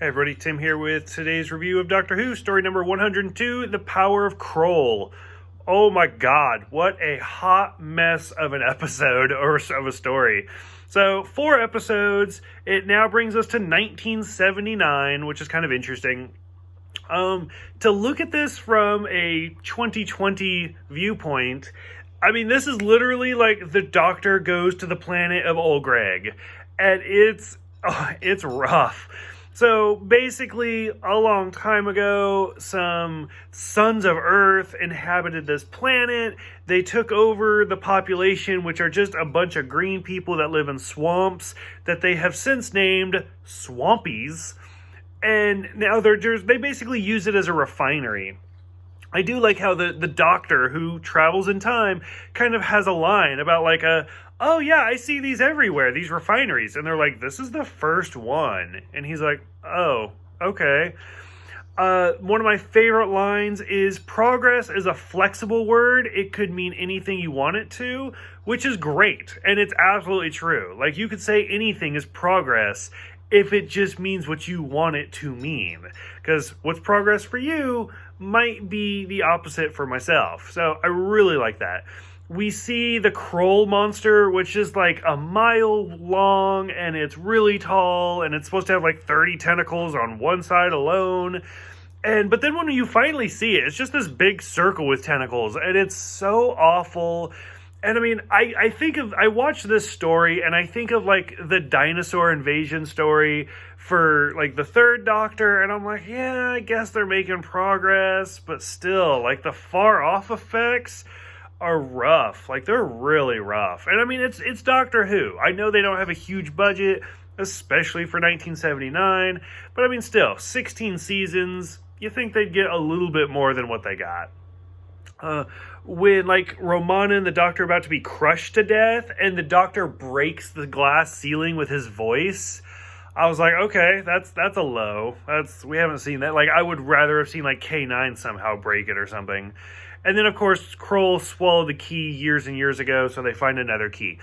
Hey everybody, Tim here with today's review of Doctor Who, story number 102, The Power of Kroll. Oh my god, what a hot mess of an episode, or of a story. So, 4 episodes, it now brings us to 1979, which is kind of interesting. To look at this from a 2020 viewpoint, I mean, this is literally like the Doctor goes to the planet of old Gregg, and it's rough. So basically, a long time ago, some sons of Earth inhabited this planet. They took over the population, which are just a bunch of green people that live in swamps that they have since named Swampies. And now they basically use it as a refinery. I do like how the Doctor, who travels in time, kind of has a line about oh yeah, I see these everywhere, these refineries. And they're like, this is the first one. And he's like, oh, okay. One of my favorite lines is, progress is a flexible word. It could mean anything you want it to, which is great. And it's absolutely true. Like, you could say anything is progress if it just means what you want it to mean. Because what's progress for you might be the opposite for myself. So I really like that. We see the Kroll monster, which is like a mile long, and it's really tall, and it's supposed to have like 30 tentacles on one side alone. But then when you finally see it, it's just this big circle with tentacles, and it's so awful. And I mean, I watch this story, and I think of like the dinosaur invasion story for like the third Doctor, and I'm like, yeah, I guess they're making progress, but still, like, the far off effects are rough. Like, they're really rough. And I mean, it's Doctor Who. I know they don't have a huge budget, especially for 1979, but I mean, still, 16 seasons, you think they'd get a little bit more than what they got. When like Romana and the Doctor are about to be crushed to death, and the Doctor breaks the glass ceiling with his voice, I was like, okay, that's a low. We haven't seen that. Like, I would rather have seen like K9 somehow break it or something. And then of course Kroll swallowed the key years and years ago, so they find another key.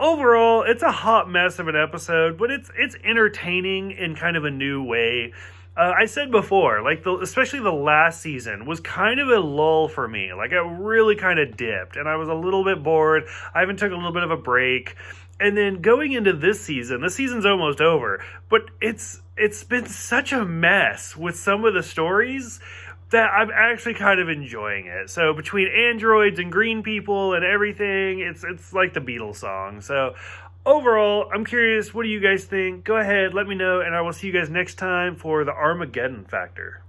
Overall, it's a hot mess of an episode, but it's entertaining in kind of a new way. I said before, like, especially the last season was kind of a lull for me. Like, I really kind of dipped, and I was a little bit bored. I even took a little bit of a break. And then going into this season's almost over, but it's been such a mess with some of the stories that I'm actually kind of enjoying it. So between androids and green people and everything, it's like the Beatles song. So overall, I'm curious, what do you guys think? Go ahead, let me know, and I will see you guys next time for the Armageddon Factor.